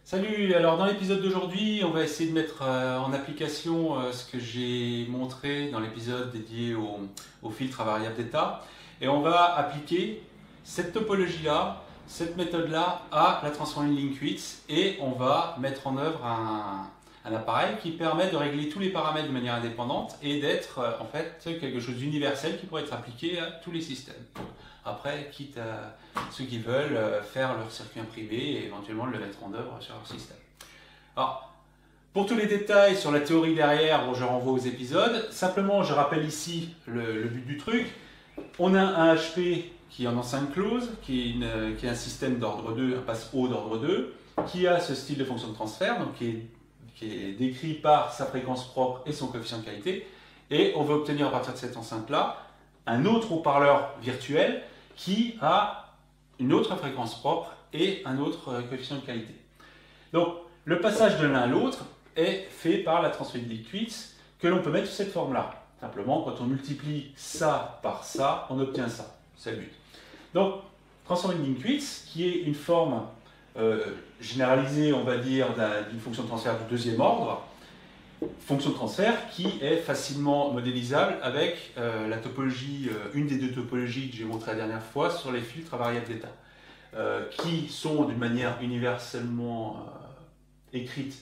Salut, alors dans l'épisode d'aujourd'hui, on va essayer de mettre en application ce que j'ai montré dans l'épisode dédié au filtre à variable d'état. Et on va appliquer cette topologie-là, cette méthode-là à la transforming Linkwitz et on va mettre en œuvre un appareil qui permet de régler tous les paramètres de manière indépendante et d'être en fait quelque chose d'universel qui pourrait être appliqué à tous les systèmes. Après, quitte à ceux qui veulent faire leur circuit imprimé et éventuellement le mettre en œuvre sur leur système. Alors, pour tous les détails sur la théorie derrière, je renvoie aux épisodes. Simplement, je rappelle ici le but du truc. On a un HP qui est en enceinte close, qui est un système d'ordre 2, un passe haut d'ordre 2, qui a ce style de fonction de transfert, donc qui est décrit par sa fréquence propre et son coefficient de qualité. Et on va obtenir à partir de cette enceinte-là un autre haut-parleur virtuel qui a une autre fréquence propre et un autre coefficient de qualité. Donc, le passage de l'un à l'autre est fait par la transforming Linkwitz que l'on peut mettre sous cette forme-là. Simplement, quand on multiplie ça par ça, on obtient ça. C'est le but. Donc, transforming Linkwitz, qui est une forme généralisée, on va dire, d'une fonction de transfert du deuxième ordre, fonction de transfert qui est facilement modélisable avec la topologie, une des deux topologies que j'ai montré la dernière fois sur les filtres à variable d'état, qui sont d'une manière universellement écrite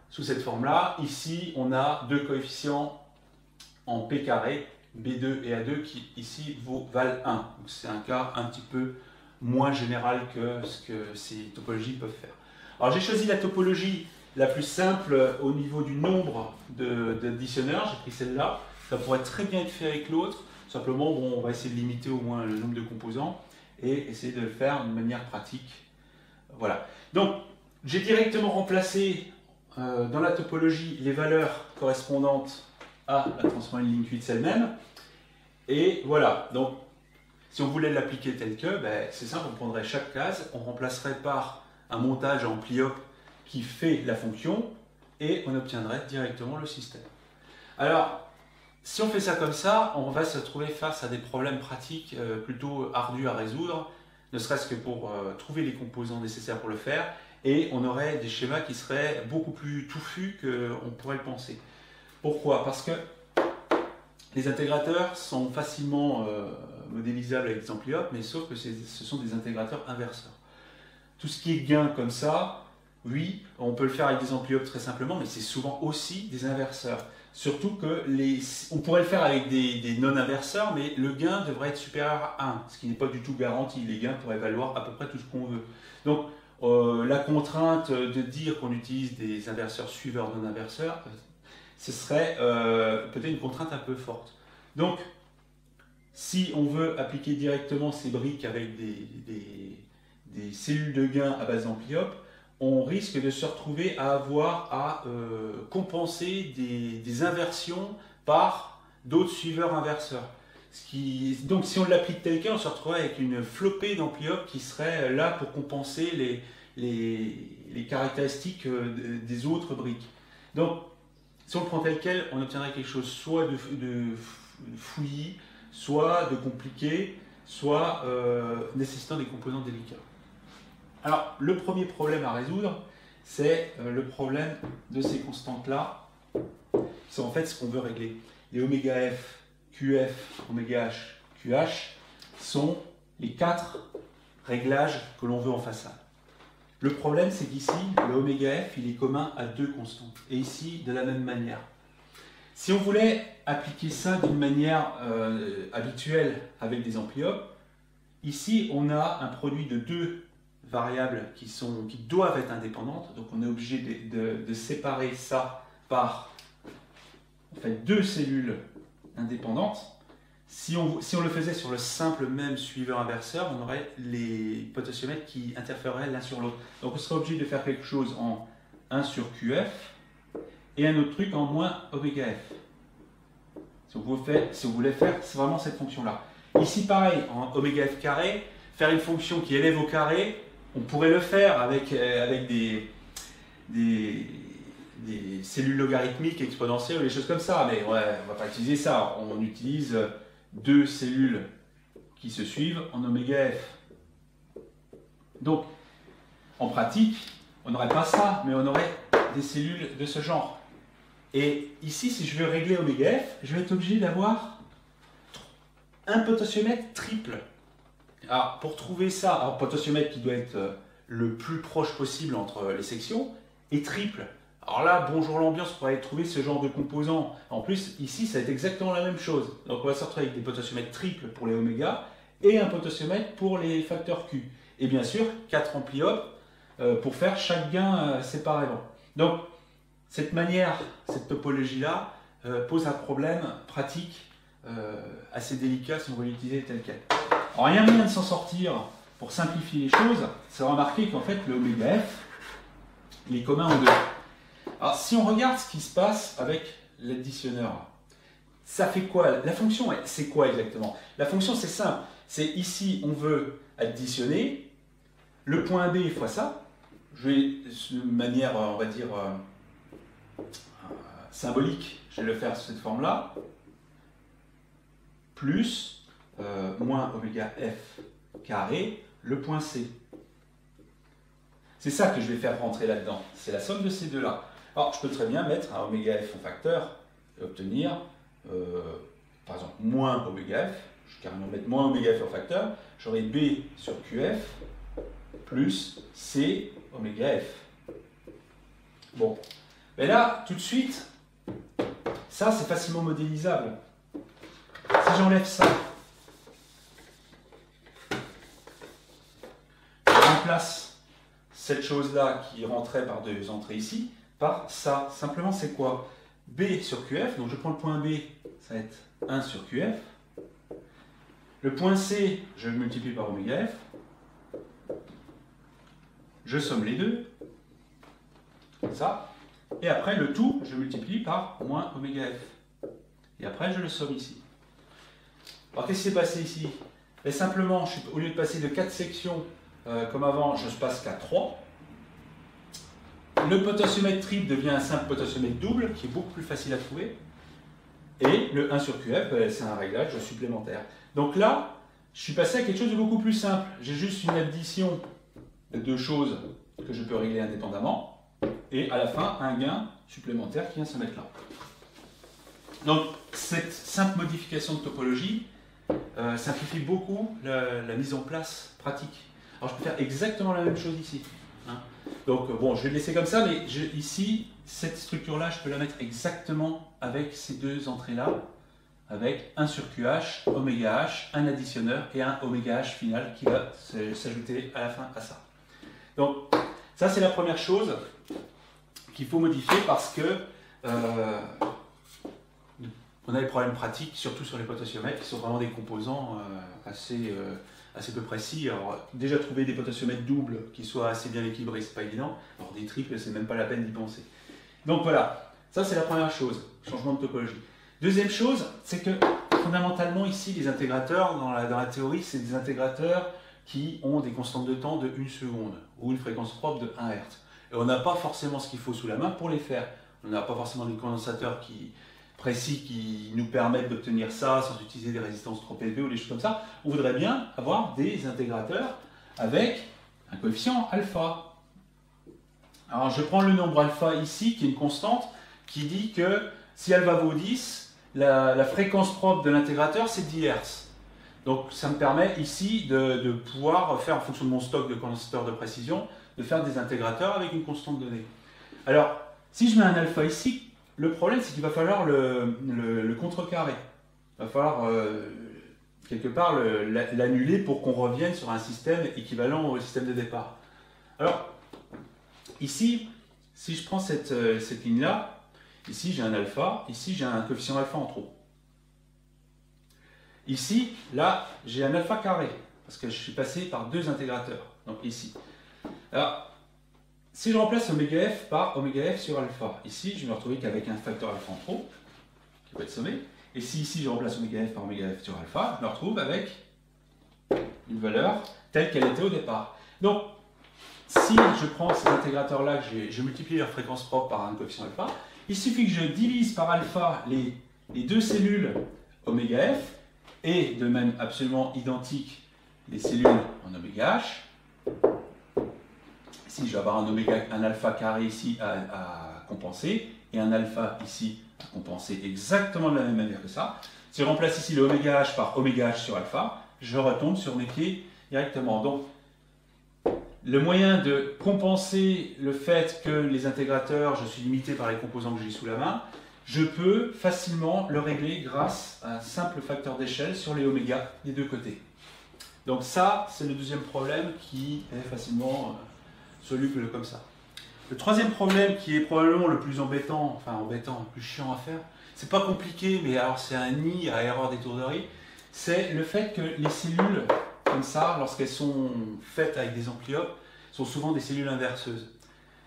sous cette forme-là. Ici, on a deux coefficients en p carré, B2 et A2, qui ici valent 1. C'est un cas un petit peu moins général que ce que ces topologies peuvent faire. Alors j'ai choisi la topologie la plus simple au niveau du nombre d'additionneurs, j'ai pris celle-là. Ça pourrait très bien être fait avec l'autre. Simplement, bon, on va essayer de limiter au moins le nombre de composants et essayer de le faire d'une manière pratique. Voilà. Donc, j'ai directement remplacé dans la topologie les valeurs correspondantes à la transforming Linkwitz elle-même. Et voilà. Donc, si on voulait l'appliquer tel que, ben, c'est simple, on prendrait chaque case, on remplacerait par un montage en pli-op qui fait la fonction et on obtiendrait directement le système. Alors, si on fait ça comme ça, on va se trouver face à des problèmes pratiques plutôt ardus à résoudre, ne serait-ce que pour trouver les composants nécessaires pour le faire, et on aurait des schémas qui seraient beaucoup plus touffus qu'on pourrait le penser. Pourquoi? Parce que les intégrateurs sont facilement modélisables avec des ampli-op, mais sauf que ce sont des intégrateurs inverseurs. Tout ce qui est gain comme ça, oui, on peut le faire avec des ampli-op très simplement, mais c'est souvent aussi des inverseurs. Surtout que on pourrait le faire avec des non-inverseurs, mais le gain devrait être supérieur à 1, ce qui n'est pas du tout garanti. Les gains pourraient valoir à peu près tout ce qu'on veut. Donc, la contrainte de dire qu'on utilise des inverseurs suiveurs non-inverseurs, ce serait peut-être une contrainte un peu forte. Donc, si on veut appliquer directement ces briques avec des cellules de gain à base d'ampli-op, on risque de se retrouver à avoir à compenser des inversions par d'autres suiveurs inverseurs. Donc si on l'applique tel quel, on se retrouverait avec une flopée d'ampli-op qui serait là pour compenser les caractéristiques des autres briques. Donc si on le prend tel quel, on obtiendrait quelque chose soit de fouillis, soit de compliqué, soit nécessitant des composants délicats. Alors, le premier problème à résoudre, c'est le problème de ces constantes-là, qui sont en fait ce qu'on veut régler. Les oméga F, QF, oméga H, QH sont les 4 réglages que l'on veut en façade. Le problème, c'est qu'ici, le oméga F, il est commun à 2 constantes. Et ici, de la même manière. Si on voulait appliquer ça d'une manière habituelle avec des ampli-op, ici, on a un produit de 2 variables qui doivent être indépendantes, donc on est obligé de séparer ça par en fait 2 cellules indépendantes. Si on le faisait sur le simple même suiveur inverseur, on aurait les potentiomètres qui interféreraient l'un sur l'autre. Donc on serait obligé de faire quelque chose en 1 sur QF et un autre truc en moins oméga F. Si on voulait faire c'est vraiment cette fonction-là. Ici pareil, en oméga F carré, faire une fonction qui élève au carré, on pourrait le faire avec des cellules logarithmiques exponentielles ou des choses comme ça, mais ouais, on ne va pas utiliser ça. On utilise 2 cellules qui se suivent en oméga F. Donc, en pratique, on n'aurait pas ça, mais on aurait des cellules de ce genre. Et ici, si je veux régler oméga F, je vais être obligé d'avoir un potentiomètre triple. Alors, pour trouver ça, un potentiomètre qui doit être le plus proche possible entre les sections, et triple. Alors là, bonjour l'ambiance, pour aller trouver ce genre de composants. En plus, ici, ça va être exactement la même chose. Donc, on va se retrouver avec des potentiomètres triples pour les oméga et un potentiomètre pour les facteurs Q. Et bien sûr, 4 ampli-op pour faire chaque gain séparément. Donc, cette manière, cette topologie-là, pose un problème pratique assez délicat si on veut l'utiliser tel quel. Alors, il y a un moyen de s'en sortir pour simplifier les choses, c'est remarquer qu'en fait, le oméga F, il est commun aux deux. Alors, si on regarde ce qui se passe avec l'additionneur, ça fait quoi? La fonction, c'est quoi exactement? La fonction, c'est simple. C'est ici, on veut additionner le point B fois ça. Je vais, de manière, on va dire, symbolique, je vais le faire sous cette forme-là, plus moins oméga F carré, le point C. C'est ça que je vais faire rentrer là-dedans. C'est la somme de ces deux-là. Alors, je peux très bien mettre un oméga F en facteur et obtenir, par exemple, moins oméga F. Je vais carrément mettre moins oméga F en facteur. J'aurai B sur QF plus C oméga F. Bon. Mais là, tout de suite, ça, c'est facilement modélisable. Si j'enlève ça, je remplace cette chose-là qui rentrait par deux entrées ici, par ça. Simplement, c'est quoi? B sur QF, donc je prends le point B, ça va être 1 sur QF. Le point C, je le multiplie par oméga F. Je somme les deux, comme ça. Et après, le tout, je multiplie par moins oméga F. Et après, je le somme ici. Alors, qu'est-ce qui s'est passé ici? Et simplement, au lieu de passer de 4 sections comme avant, je passe qu'à 3. Le potentiomètre triple devient un simple potentiomètre double, qui est beaucoup plus facile à trouver. Et le 1 sur QF, c'est un réglage supplémentaire. Donc là, je suis passé à quelque chose de beaucoup plus simple. J'ai juste une addition de deux choses que je peux régler indépendamment. Et à la fin, un gain supplémentaire qui vient se mettre là. Donc, cette simple modification de topologie simplifie beaucoup la mise en place pratique. Alors, je peux faire exactement la même chose ici. Hein. Donc, bon, je vais le laisser comme ça, mais ici, cette structure-là, je peux la mettre exactement avec ces deux entrées-là, avec 1 sur QH, oméga H, un additionneur et un oméga H final qui va s'ajouter à la fin à ça. Donc, ça, c'est la première chose qu'il faut modifier parce que on a des problèmes pratiques, surtout sur les potentiomètres, qui sont vraiment des composants assez peu précis. Alors, déjà trouver des potentiomètres doubles qui soient assez bien équilibrés, c'est pas évident. Alors, des triples, c'est même pas la peine d'y penser. Donc voilà, ça c'est la première chose, changement de topologie. Deuxième chose, c'est que fondamentalement ici, les intégrateurs, dans la théorie, c'est des intégrateurs qui ont des constantes de temps de 1 seconde ou une fréquence propre de 1 Hz. Et on n'a pas forcément ce qu'il faut sous la main pour les faire. On n'a pas forcément des condensateurs précis qui nous permettent d'obtenir ça sans utiliser des résistances trop élevées ou des choses comme ça. On voudrait bien avoir des intégrateurs avec un coefficient alpha. Alors je prends le nombre alpha ici, qui est une constante, qui dit que si alpha vaut 10, la fréquence propre de l'intégrateur c'est 10 Hz. Donc ça me permet ici de pouvoir faire, en fonction de mon stock de condensateurs de précision, de faire des intégrateurs avec une constante donnée. Alors, si je mets un alpha ici, le problème c'est qu'il va falloir le contrecarrer. Il va falloir quelque part l'annuler pour qu'on revienne sur un système équivalent au système de départ. Alors, ici, si je prends cette ligne-là, ici j'ai un alpha, ici j'ai un coefficient alpha en trop. Ici, là, j'ai un alpha carré, parce que je suis passé par deux intégrateurs, donc ici. Alors, si je remplace oméga f par oméga f sur alpha, ici, je vais me retrouver qu'avec un facteur alpha en trop, qui va être sommé. Et si ici, je remplace oméga f par oméga f sur alpha, je me retrouve avec une valeur telle qu'elle était au départ. Donc, si je prends ces intégrateurs-là, que je multiplie leur fréquence propre par un coefficient alpha, il suffit que je divise par alpha les deux cellules oméga f, et de même absolument identique les cellules en oméga h. Ici, je vais avoir un alpha carré ici à compenser et un alpha ici à compenser exactement de la même manière que ça. Si je remplace ici le oméga h par oméga h sur alpha, je retombe sur mes pieds directement. Donc, le moyen de compenser le fait que les intégrateurs, je suis limité par les composants que j'ai sous la main, je peux facilement le régler grâce à un simple facteur d'échelle sur les oméga des deux côtés. Donc ça, c'est le deuxième problème qui est facilement soluble comme ça. Le troisième problème qui est probablement le plus embêtant, enfin embêtant, le plus chiant à faire, c'est pas compliqué, mais alors c'est un nid à erreur d'étourderie, c'est le fait que les cellules, comme ça, lorsqu'elles sont faites avec des ampliopes, sont souvent des cellules inverseuses.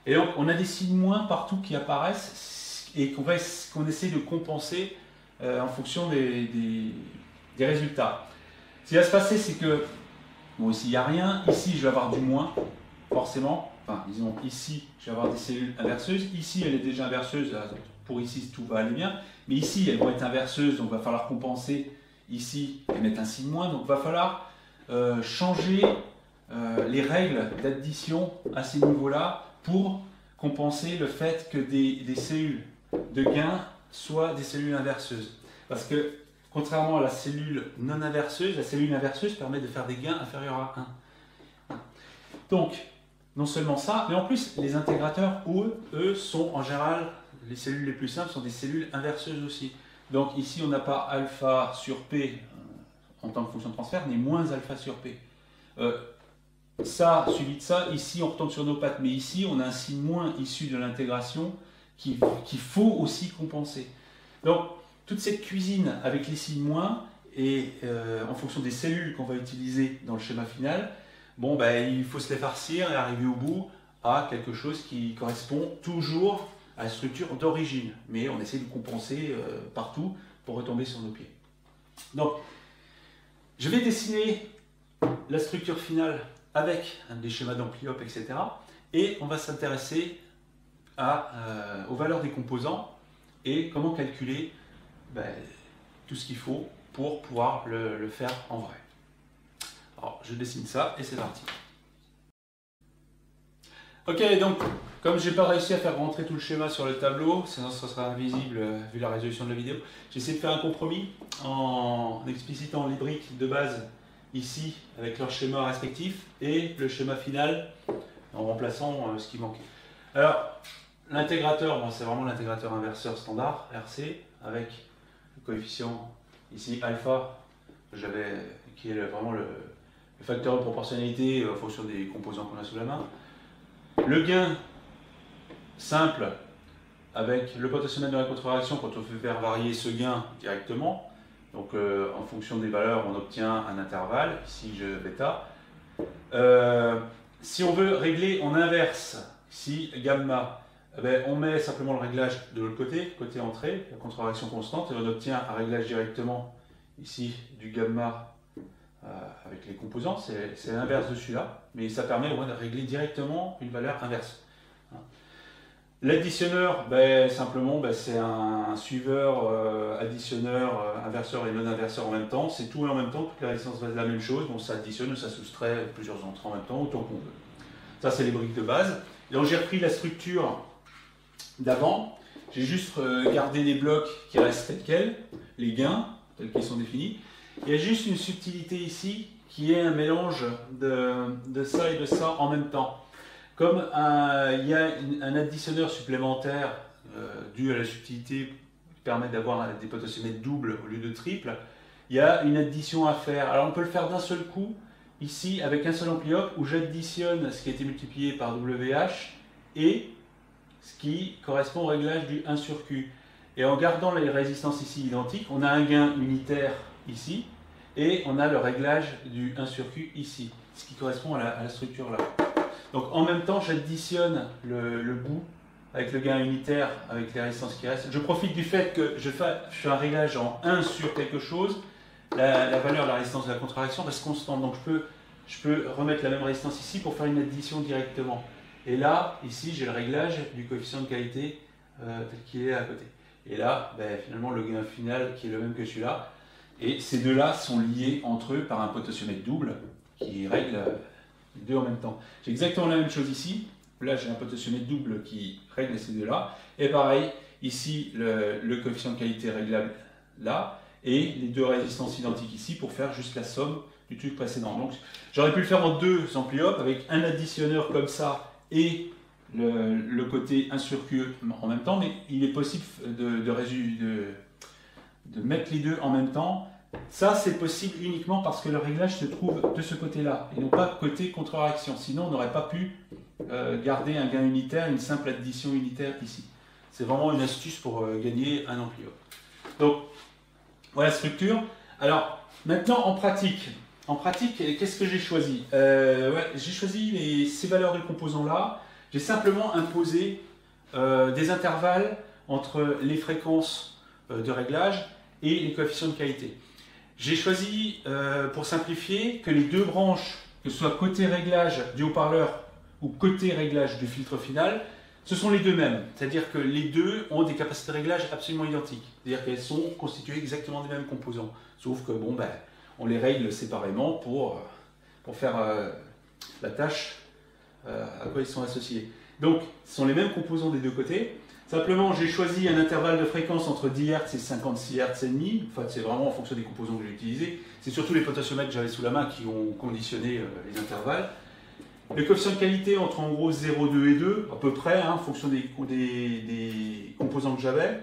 Et donc on a des signes moins partout qui apparaissent et qu'on essaie de compenser en fonction des résultats. Ce qui va se passer, c'est que, bon, ici il n'y a rien, ici je vais avoir du moins, forcément. Enfin, disons, ici je vais avoir des cellules inverseuses, ici elle est déjà inverseuse, pour ici tout va aller bien, mais ici elles vont être inverseuses, donc il va falloir compenser ici et mettre un signe moins, donc il va falloir changer les règles d'addition à ces niveaux-là pour compenser le fait que des cellules de gain soient des cellules inverseuses. Parce que contrairement à la cellule non inverseuse, la cellule inverseuse permet de faire des gains inférieurs à 1. Donc, non seulement ça, mais en plus, les intégrateurs, eux, sont en général, les cellules les plus simples sont des cellules inverseuses aussi. Donc ici, on n'a pas alpha sur P en tant que fonction de transfert, mais moins alpha sur P. Ça, suivi de ça, ici, on retombe sur nos pattes, mais ici, on a un signe moins issu de l'intégration qu'il faut aussi compenser. Donc, toute cette cuisine avec les signes moins et en fonction des cellules qu'on va utiliser dans le schéma final, bon, ben, il faut se les farcir et arriver au bout à quelque chose qui correspond toujours à la structure d'origine. Mais on essaie de compenser partout pour retomber sur nos pieds. Donc, je vais dessiner la structure finale avec des schémas d'ampliope, etc. Et on va s'intéresser aux valeurs des composants et comment calculer tout ce qu'il faut pour pouvoir le faire en vrai. Alors, je dessine ça et c'est parti. Ok, donc, comme je n'ai pas réussi à faire rentrer tout le schéma sur le tableau, sinon ce sera invisible vu la résolution de la vidéo, j'essaie de faire un compromis en explicitant les briques de base ici avec leur schéma respectif et le schéma final en remplaçant ce qui manquait. Alors, l'intégrateur, bon, c'est vraiment l'intégrateur inverseur standard, RC, avec le coefficient ici alpha, qui est vraiment le facteur de proportionnalité en fonction des composants qu'on a sous la main. Le gain simple avec le potentiomètre de la contre-réaction quand on fait faire varier ce gain directement. Donc en fonction des valeurs, on obtient un intervalle, ici je bêta. Si on veut régler en inverse, ici gamma, on met simplement le réglage de l'autre côté, côté entrée, la contre-réaction constante, et on obtient un réglage directement ici du gamma avec les composants, c'est l'inverse de celui-là, mais ça permet au moins de régler directement une valeur inverse. L'additionneur, simplement, c'est un suiveur, additionneur, inverseur et non-inverseur en même temps. C'est tout en même temps, toutes les résistances valent la même chose. Bon, ça additionne, ça soustrait plusieurs entrées en même temps, autant qu'on veut. Ça, c'est les briques de base. Et donc, j'ai repris la structure d'avant. J'ai juste gardé les blocs qui restent tels quels, les gains tels qu'ils sont définis. Il y a juste une subtilité ici qui est un mélange de ça et de ça en même temps. Comme il y a un additionneur supplémentaire dû à la subtilité qui permet d'avoir des potentiomètres doubles au lieu de triples, il y a une addition à faire. Alors on peut le faire d'un seul coup, ici avec un seul ampliope, où j'additionne ce qui a été multiplié par WH et ce qui correspond au réglage du 1 sur Q. Et en gardant les résistances ici identiques, on a un gain unitaire ici, et on a le réglage du 1 sur Q ici, ce qui correspond à la structure là. Donc en même temps, j'additionne le bout avec le gain unitaire, avec les résistances qui restent. Je profite du fait que je fais un réglage en 1 sur quelque chose, la valeur de la résistance de la contre-réaction reste constante. Donc je peux remettre la même résistance ici pour faire une addition directement. Et là, ici, j'ai le réglage du coefficient de qualité tel qu'il est à côté. Et là, finalement, le gain final qui est le même que celui-là. Et ces deux-là sont liés entre eux par un potentiomètre double qui règle les deux en même temps. J'ai exactement la même chose ici, là j'ai un potentiomètre double qui règle ces deux-là. Et pareil, ici le coefficient de qualité réglable là, et les deux résistances identiques ici pour faire juste la somme du truc précédent. Donc j'aurais pu le faire en deux ampli op avec un additionneur comme ça et le côté incircuit en même temps, mais il est possible de mettre les deux en même temps. Ça, c'est possible uniquement parce que le réglage se trouve de ce côté-là et non pas côté contre-réaction. Sinon, on n'aurait pas pu garder un gain unitaire, une simple addition unitaire ici. C'est vraiment une astuce pour gagner un ampli op. Donc, voilà la structure. Alors, maintenant, en pratique, qu'est-ce que j'ai choisi? J'ai choisi ces valeurs de composants-là. J'ai simplement imposé des intervalles entre les fréquences de réglage et les coefficients de qualité. J'ai choisi, pour simplifier, que les deux branches, que ce soit côté réglage du haut-parleur ou côté réglage du filtre final, ce sont les deux mêmes. C'est-à-dire que les deux ont des capacités de réglage absolument identiques. C'est-à-dire qu'elles sont constituées exactement des mêmes composants. Sauf que, bon, ben, on les règle séparément pour faire la tâche à quoi ils sont associés. Donc, ce sont les mêmes composants des deux côtés. Simplement, j'ai choisi un intervalle de fréquence entre 10 Hz et 56 Hz et demi. Enfin, c'est vraiment en fonction des composants que j'ai utilisés. C'est surtout les potentiomètres que j'avais sous la main qui ont conditionné les intervalles. Le coefficient de qualité entre en gros 0,2 et 2, à peu près, hein, en fonction des composants que j'avais.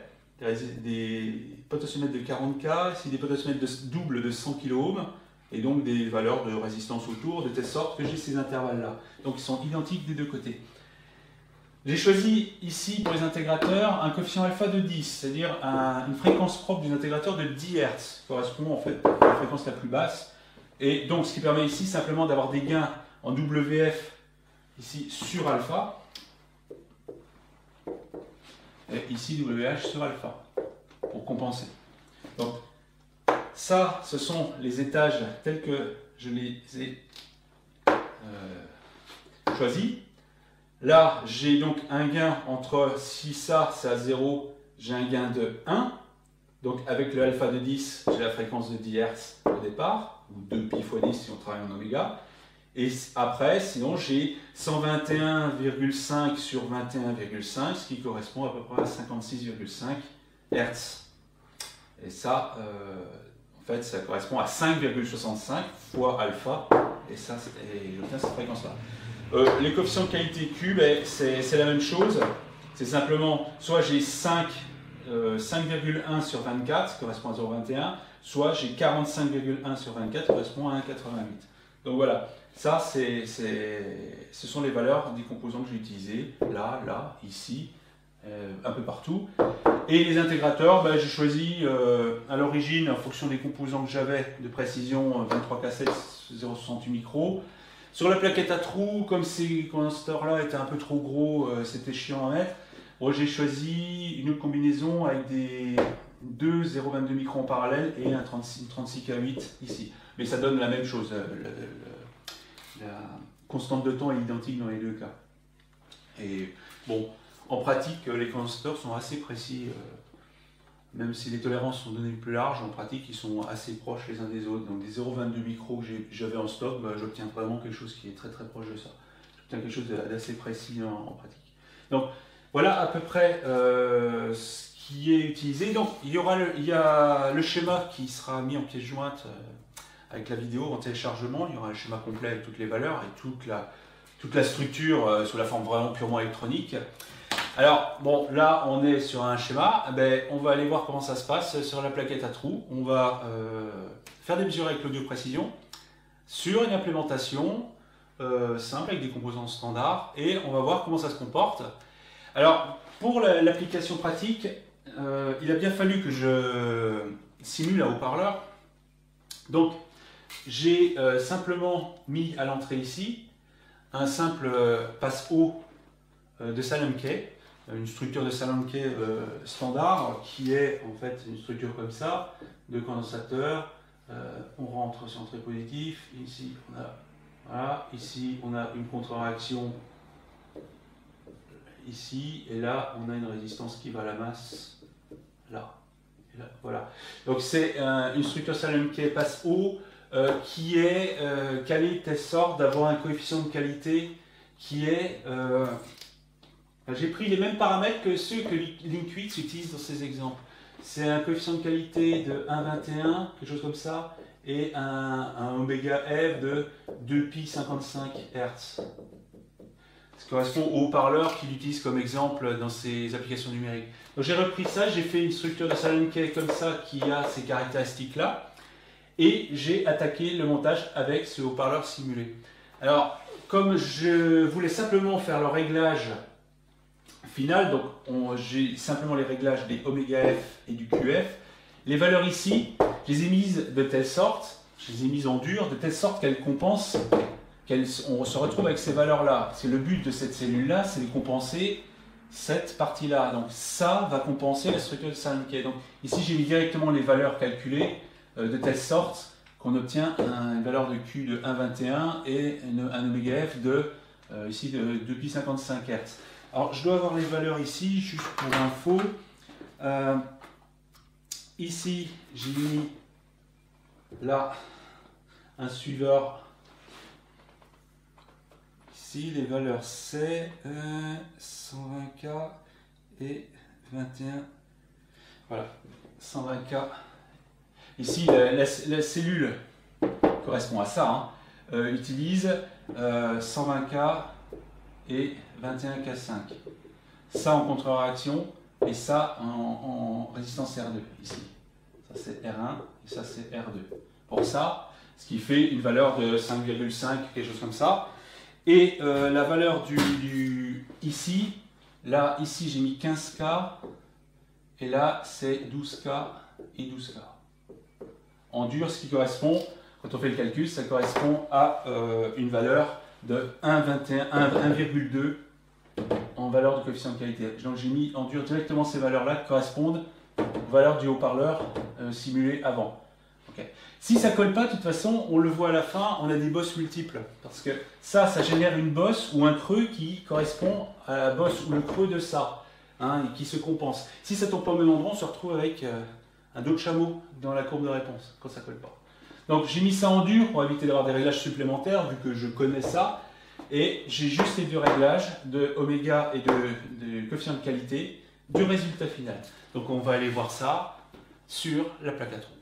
Des potentiomètres de 40K, ici des potentiomètres doubles de 100 kΩ, et donc des valeurs de résistance autour, de telle sorte que j'ai ces intervalles-là. Donc ils sont identiques des deux côtés. J'ai choisi ici pour les intégrateurs un coefficient alpha de 10, c'est-à-dire une fréquence propre des intégrateurs de 10 Hz, qui correspond en fait à la fréquence la plus basse. Et donc ce qui permet ici simplement d'avoir des gains en WF ici sur alpha, et ici WH sur alpha, pour compenser. Donc ça, ce sont les étages tels que je les ai choisis. Là, j'ai donc un gain entre, si ça, c'est à 0, j'ai un gain de 1. Donc avec le alpha de 10, j'ai la fréquence de 10 Hz au départ, ou 2 pi fois 10 si on travaille en oméga. Et après, sinon, j'ai 121,5 sur 21,5, ce qui correspond à peu près à 56,5 Hz. Et ça, en fait, ça correspond à 5,65 fois alpha, et j'obtiens cette fréquence-là. Les coefficients de qualité Q, c'est la même chose. C'est simplement, soit j'ai 5,1 sur 24, qui correspond à 0,21, soit j'ai 45,1 sur 24, qui correspond à 1,88. Donc voilà, ça, ce sont les valeurs des composants que j'ai utilisés, là, ici, un peu partout. Et les intégrateurs, j'ai choisi à l'origine, en fonction des composants que j'avais de précision, 23K7 0,68 micros. Sur la plaquette à trous, comme ces condensateurs-là étaient un peu trop gros, c'était chiant à mettre. Bon, j'ai choisi une combinaison avec deux 0,22 microns en parallèle et un 36K8 ici. Mais ça donne la même chose. La constante de temps est identique dans les deux cas. Et bon, en pratique, les condensateurs sont assez précis. Même si les tolérances sont données plus larges, en pratique, ils sont assez proches les uns des autres. Donc des 0,22 micros que j'avais en stock, j'obtiens vraiment quelque chose qui est très très proche de ça. J'obtiens quelque chose d'assez précis en pratique. Donc voilà à peu près ce qui est utilisé. Donc il y a le schéma qui sera mis en pièce jointe avec la vidéo en téléchargement. Il y aura le schéma complet avec toutes les valeurs et toute la structure sous la forme vraiment purement électronique. Alors, bon, là, on est sur un schéma. On va aller voir comment ça se passe sur la plaquette à trous. On va faire des mesures avec l'audio-précision sur une implémentation simple avec des composants standards et on va voir comment ça se comporte. Alors, pour l'application pratique, il a bien fallu que je simule un haut-parleur. Donc, j'ai simplement mis à l'entrée ici un simple passe-haut de Salem-Key, une structure de Salem-Key standard qui est en fait une structure comme ça, de condensateur. On rentre sur entrée positif, ici on a une contre-réaction ici, et là on a une résistance qui va à la masse là. Et là voilà. Donc c'est une structure Salem-Key passe-haut qui est calée de telle sorte d'avoir un coefficient de qualité qui est... j'ai pris les mêmes paramètres que ceux que Linkwiz utilise dans ses exemples. C'est un coefficient de qualité de 1,21, quelque chose comme ça, et un oméga F de 2π55 Hz. Ça correspond au haut-parleur qu'il utilise comme exemple dans ses applications numériques. Donc j'ai repris ça, j'ai fait une structure de Salenke comme ça qui a ces caractéristiques-là, et j'ai attaqué le montage avec ce haut-parleur simulé. Alors, comme je voulais simplement faire le réglage final, donc j'ai simplement les réglages des oméga F et du QF. Les valeurs ici, je les ai mises de telle sorte, je les ai mises en dur, de telle sorte qu'elles compensent, on se retrouve avec ces valeurs-là. C'est le but de cette cellule-là, c'est de compenser cette partie-là. Donc ça va compenser la structure de Salenke. Donc ici, j'ai mis directement les valeurs calculées de telle sorte qu'on obtient une valeur de Q de 1,21 et un oméga F de, ici, de 2π55 Hz. Alors, je dois avoir les valeurs ici, juste pour info. Ici, j'ai mis là un suiveur. Ici, les valeurs c'est 120K et 21. Voilà, 120K. Ici, la cellule correspond à ça, hein, utilise 120K et 21K5. Ça en contre-réaction et ça en résistance R2 ici. Ça c'est R1 et ça c'est R2. Pour ça, ce qui fait une valeur de 5,5, quelque chose comme ça. Et la valeur ici, là, ici j'ai mis 15K et là c'est 12K et 12K. En dur, ce qui correspond, quand on fait le calcul, ça correspond à une valeur de 1,2 en valeur de coefficient de qualité. Donc j'ai mis en dur directement ces valeurs-là qui correspondent aux valeurs du haut-parleur simulé avant. Okay. Si ça ne colle pas, de toute façon, on le voit à la fin, on a des bosses multiples. Parce que ça génère une bosse ou un creux qui correspond à la bosse ou le creux de ça, hein, et qui se compense. Si ça ne tombe pas au même endroit, on se retrouve avec un dos de chameau dans la courbe de réponse, quand ça ne colle pas. Donc j'ai mis ça en dur pour éviter d'avoir des réglages supplémentaires, vu que je connais ça. Et j'ai juste les deux réglages de oméga et de coefficient de qualité du résultat final. Donc on va aller voir ça sur la plaque à trous.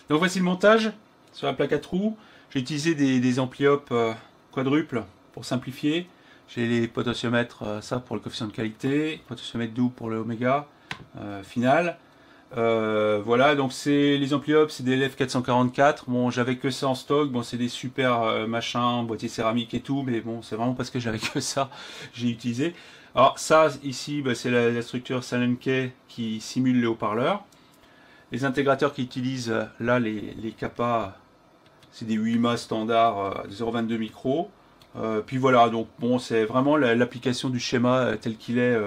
Donc voici le montage sur la plaque à trous. J'ai utilisé des ampli-op quadruples pour simplifier. J'ai les potentiomètres, ça pour le coefficient de qualité, potentiomètre double pour le oméga final. Voilà, donc c'est les ampli-op, c'est des LF444. Bon, j'avais que ça en stock. Bon, c'est des super machins, boîtier céramique et tout, mais bon, c'est vraiment parce que j'avais que ça, j'ai utilisé. Alors ça ici, bah, c'est la structure Salenke qui simule le haut-parleur. Les intégrateurs qui utilisent là les CAPA, c'est des 8 mâts standard de 0,22 micros. Puis voilà, donc bon, c'est vraiment l'application du schéma tel qu'il est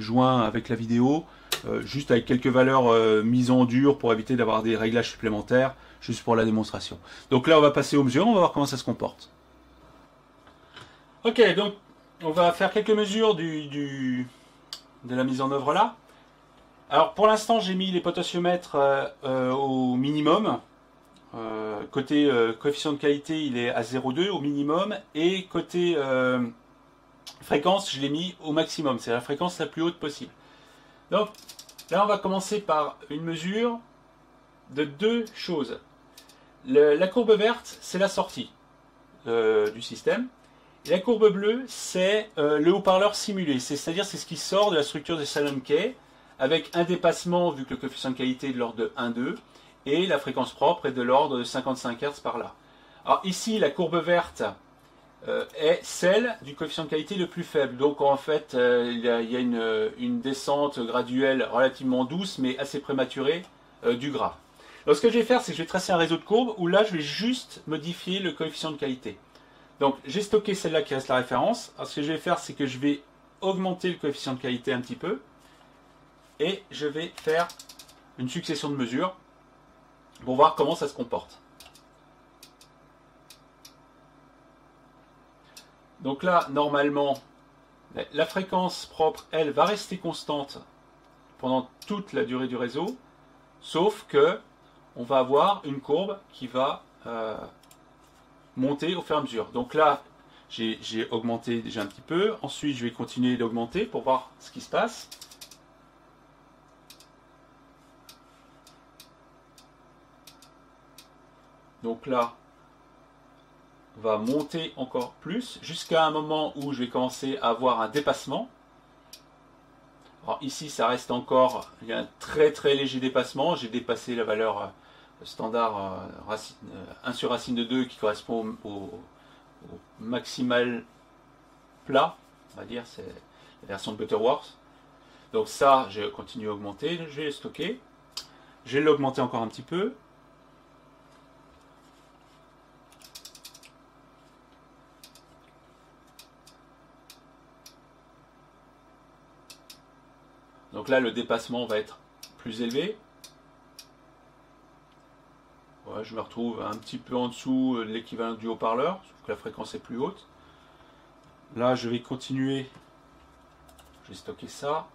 joint avec la vidéo, juste avec quelques valeurs mises en dur pour éviter d'avoir des réglages supplémentaires, juste pour la démonstration. Donc là, on va passer aux mesures, on va voir comment ça se comporte. Ok, donc on va faire quelques mesures de la mise en œuvre là. Alors pour l'instant, j'ai mis les potentiomètres au minimum. Côté coefficient de qualité, il est à 0,2 au minimum, et côté fréquence, je l'ai mis au maximum, c'est la fréquence la plus haute possible. Donc là, on va commencer par une mesure de deux choses. La courbe verte, c'est la sortie du système, et la courbe bleue, c'est le haut-parleur simulé, c'est-à-dire c'est ce qui sort de la structure de Salenke, avec un dépassement, vu que le coefficient de qualité est de l'ordre de 1,2, et la fréquence propre est de l'ordre de 55 Hz par là. Alors ici, la courbe verte est celle du coefficient de qualité le plus faible. Donc en fait, il y a une descente graduelle relativement douce, mais assez prématurée du graphe. Alors ce que je vais faire, c'est que je vais tracer un réseau de courbes, où là, je vais juste modifier le coefficient de qualité. Donc j'ai stocké celle-là qui reste la référence. Alors ce que je vais faire, c'est que je vais augmenter le coefficient de qualité un petit peu, et je vais faire une succession de mesures pour voir comment ça se comporte. Donc là, normalement, la fréquence propre, elle, va rester constante pendant toute la durée du réseau, sauf que on va avoir une courbe qui va monter au fur et à mesure. Donc là, j'ai augmenté déjà un petit peu. Ensuite, je vais continuer d'augmenter pour voir ce qui se passe. Donc là, on va monter encore plus jusqu'à un moment où je vais commencer à avoir un dépassement. Alors ici, ça reste encore, il y a un très très léger dépassement. J'ai dépassé la valeur standard 1 sur racine de 2 qui correspond au maximal plat, on va dire, c'est la version de Butterworth. Donc ça, je continue à augmenter, je vais le stocker. Je vais l'augmenter encore un petit peu. Donc là, le dépassement va être plus élevé. Ouais, je me retrouve un petit peu en dessous de l'équivalent du haut-parleur, sauf que la fréquence est plus haute. Là, je vais continuer. Je vais stocker ça.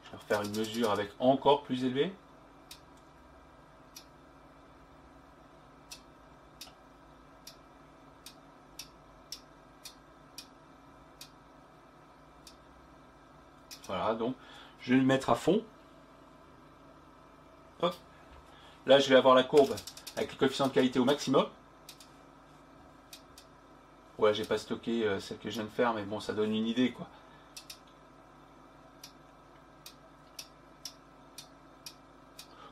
Je vais refaire une mesure avec encore plus élevé. Voilà, donc je vais le mettre à fond. Hop. Là, je vais avoir la courbe avec le coefficient de qualité au maximum. Ouais, j'ai pas stocké celle que je viens de faire, mais bon, ça donne une idée, quoi.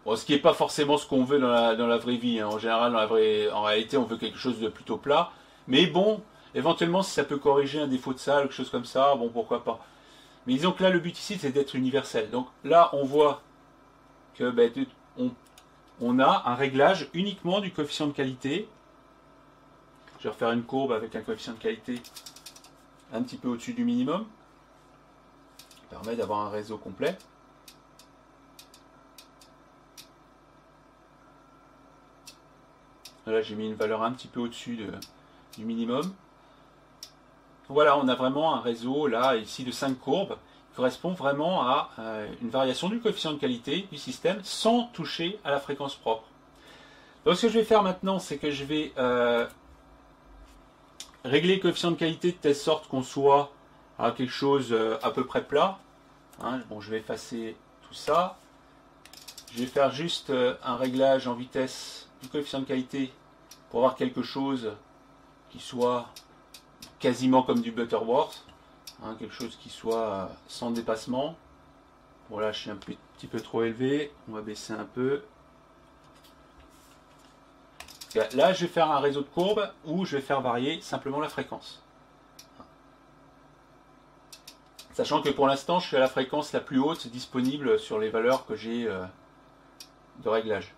Bon, ce qui n'est pas forcément ce qu'on veut dans la vraie vie, hein. En général, en réalité, on veut quelque chose de plutôt plat. Mais bon, éventuellement, si ça peut corriger un défaut de salle, quelque chose comme ça, bon, pourquoi pas. Mais disons que là, le but ici, c'est d'être universel. Donc là, on voit que ben, on a un réglage uniquement du coefficient de qualité. Je vais refaire une courbe avec un coefficient de qualité un petit peu au-dessus du minimum, qui permet d'avoir un réseau complet. Là, j'ai mis une valeur un petit peu au-dessus du minimum. Voilà, on a vraiment un réseau là ici de 5 courbes qui correspond vraiment à une variation du coefficient de qualité du système sans toucher à la fréquence propre. Donc ce que je vais faire maintenant, c'est que je vais régler le coefficient de qualité de telle sorte qu'on soit à quelque chose à peu près plat. Hein, bon, je vais effacer tout ça. Je vais faire juste un réglage en vitesse du coefficient de qualité pour avoir quelque chose qui soit quasiment comme du Butterworth, hein, quelque chose qui soit sans dépassement. Voilà, je suis un petit peu trop élevé, on va baisser un peu. Là, je vais faire un réseau de courbes où je vais faire varier simplement la fréquence. Sachant que pour l'instant, je suis à la fréquence la plus haute disponible sur les valeurs que j'ai de réglage.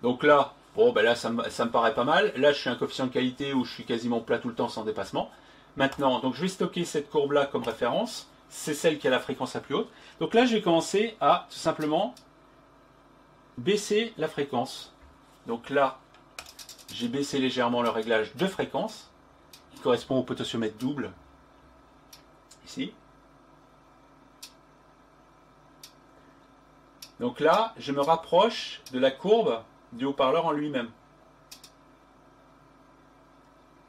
Donc là, bon, ben là ça me paraît pas mal. Là, je suis à un coefficient de qualité où je suis quasiment plat tout le temps sans dépassement. Maintenant, donc je vais stocker cette courbe-là comme référence. C'est celle qui a la fréquence la plus haute. Donc là, je vais commencer à tout simplement baisser la fréquence. Donc là, j'ai baissé légèrement le réglage de fréquence, qui correspond au potentiomètre double, ici. Donc là, je me rapproche de la courbe du haut-parleur en lui-même.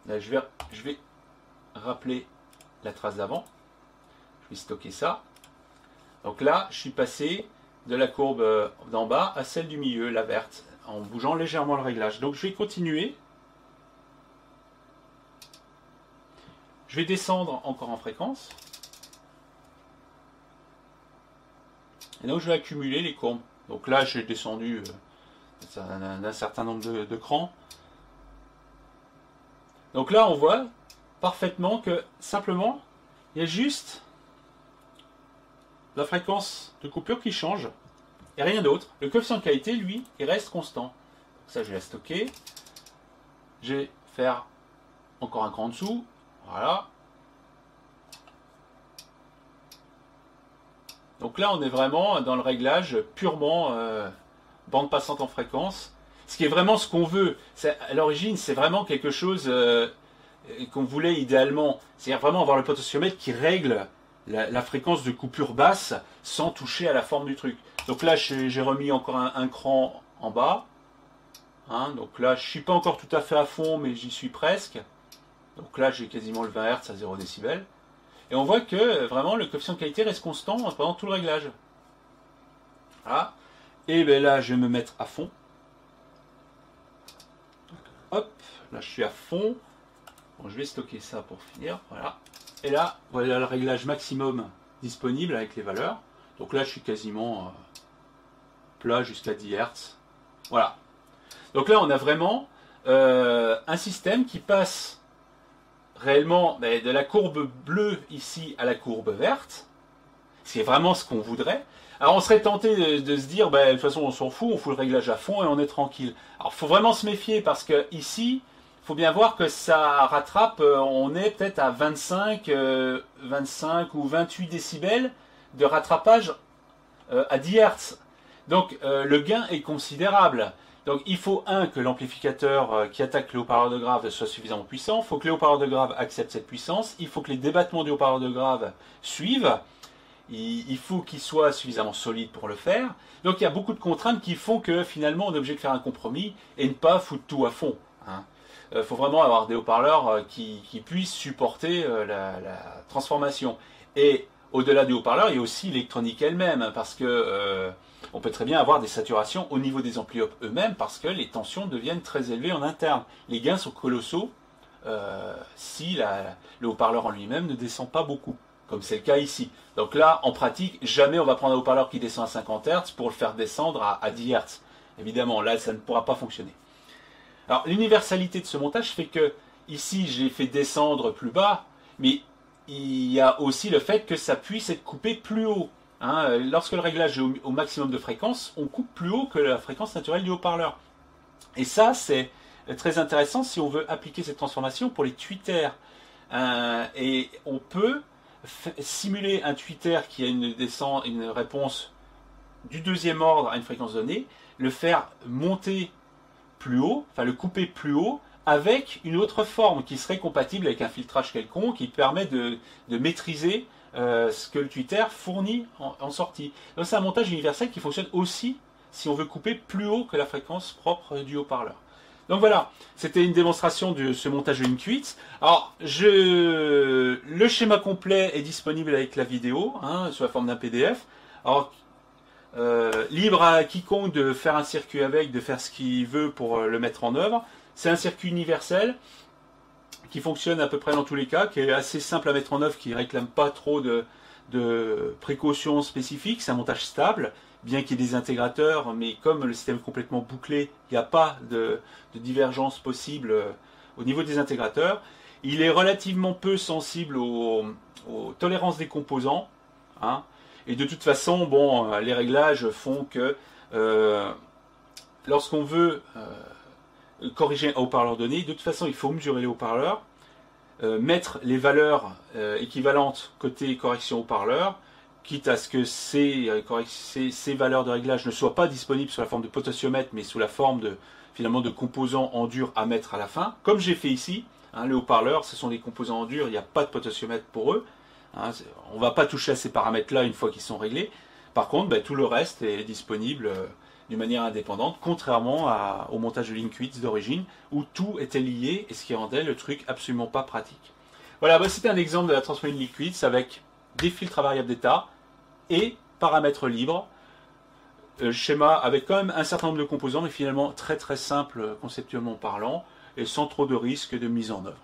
Là, je vais rappeler la trace d'avant. Je vais stocker ça. Donc là, je suis passé de la courbe d'en bas à celle du milieu, la verte, en bougeant légèrement le réglage. Donc je vais continuer. Je vais descendre encore en fréquence. Et donc je vais accumuler les courbes. Donc là, j'ai descendu d'un certain nombre de crans. Donc là, on voit parfaitement que simplement, il y a juste la fréquence de coupure qui change et rien d'autre. Le coefficient de qualité, lui, il reste constant. Donc ça, je vais la stocker. Je vais faire encore un cran en dessous. Voilà. Donc là, on est vraiment dans le réglage purement bande passante en fréquence. Ce qui est vraiment ce qu'on veut. À l'origine, c'est vraiment quelque chose qu'on voulait idéalement. C'est-à-dire vraiment avoir le potentiomètre qui règle la fréquence de coupure basse sans toucher à la forme du truc. Donc là, j'ai remis encore un cran en bas. hein. Donc là, je ne suis pas encore tout à fait à fond, mais j'y suis presque. Donc là, j'ai quasiment le 20 Hz à 0 décibels. Et on voit que vraiment le coefficient de qualité reste constant pendant tout le réglage. Voilà. Et bien là, je vais me mettre à fond. Hop, là je suis à fond. Bon, je vais stocker ça pour finir. Voilà. Et là, voilà le réglage maximum disponible avec les valeurs. Donc là, je suis quasiment plat jusqu'à 10 Hz. Voilà. Donc là, on a vraiment un système qui passe réellement de la courbe bleue ici à la courbe verte. C'est vraiment ce qu'on voudrait. Alors on serait tenté de se dire, de toute façon on s'en fout, on fout le réglage à fond et on est tranquille. Alors il faut vraiment se méfier parce que ici, il faut bien voir que ça rattrape, on est peut-être à 25 ou 28 décibels de rattrapage à 10 Hz. Donc le gain est considérable. Donc il faut que l'amplificateur qui attaque le haut-parleur de grave soit suffisamment puissant, il faut que le haut-parleur de grave accepte cette puissance, il faut que les débattements du haut-parleur de grave suivent, il faut qu'il soit suffisamment solide pour le faire. Donc il y a beaucoup de contraintes qui font que finalement on est obligé de faire un compromis et ne pas foutre tout à fond. Faut vraiment avoir des haut-parleurs qui puissent supporter la transformation. Et au-delà des haut-parleurs, il y a aussi l'électronique elle-même, parce que on peut très bien avoir des saturations au niveau des amplis eux-mêmes, parce que les tensions deviennent très élevées en interne. Les gains sont colossaux si le haut-parleur en lui-même ne descend pas beaucoup, comme c'est le cas ici. Donc là, en pratique, jamais on va prendre un haut-parleur qui descend à 50 Hz pour le faire descendre à 10 Hz. Évidemment, là, ça ne pourra pas fonctionner. Alors, l'universalité de ce montage fait que, ici, j'ai fait descendre plus bas, mais il y a aussi le fait que ça puisse être coupé plus haut. Lorsque le réglage est au maximum de fréquence, on coupe plus haut que la fréquence naturelle du haut-parleur. Et ça, c'est très intéressant si on veut appliquer cette transformation pour les tweeters. Et on peut simuler un tweeter qui a une réponse du deuxième ordre à une fréquence donnée, le faire monter plus haut, enfin le couper plus haut, avec une autre forme qui serait compatible avec un filtrage quelconque qui permet de maîtriser ce que le tweeter fournit en sortie. Donc c'est un montage universel qui fonctionne aussi si on veut couper plus haut que la fréquence propre du haut-parleur. Donc voilà, c'était une démonstration de ce montage Linkquits. Alors, le schéma complet est disponible avec la vidéo, sous la forme d'un PDF. Alors, libre à quiconque de faire un circuit avec, de faire ce qu'il veut pour le mettre en œuvre. C'est un circuit universel qui fonctionne à peu près dans tous les cas, qui est assez simple à mettre en œuvre, qui ne réclame pas trop de précautions spécifiques. C'est un montage stable, bien qu'il y ait des intégrateurs, mais comme le système est complètement bouclé, il n'y a pas de divergence possible au niveau des intégrateurs. Il est relativement peu sensible aux tolérances des composants. Et de toute façon, bon, les réglages font que lorsqu'on veut corriger un haut-parleur donné, de toute façon, il faut mesurer les haut-parleurs, mettre les valeurs équivalentes côté correction haut-parleur, quitte à ce que ces valeurs de réglage ne soient pas disponibles sous la forme de potentiomètre, mais sous la forme finalement de composants en dur à mettre à la fin, comme j'ai fait ici. Les haut-parleurs, ce sont des composants en dur, il n'y a pas de potentiomètre pour eux. On ne va pas toucher à ces paramètres-là une fois qu'ils sont réglés. Par contre, tout le reste est disponible d'une manière indépendante, contrairement au montage de Linkquits d'origine, où tout était lié, et ce qui rendait le truc absolument pas pratique. Voilà, c'était un exemple de la transformation de Linkquits avec des filtres à variable d'état et paramètres libres. Schéma avec quand même un certain nombre de composants, mais finalement très très simple conceptuellement parlant, et sans trop de risques de mise en œuvre.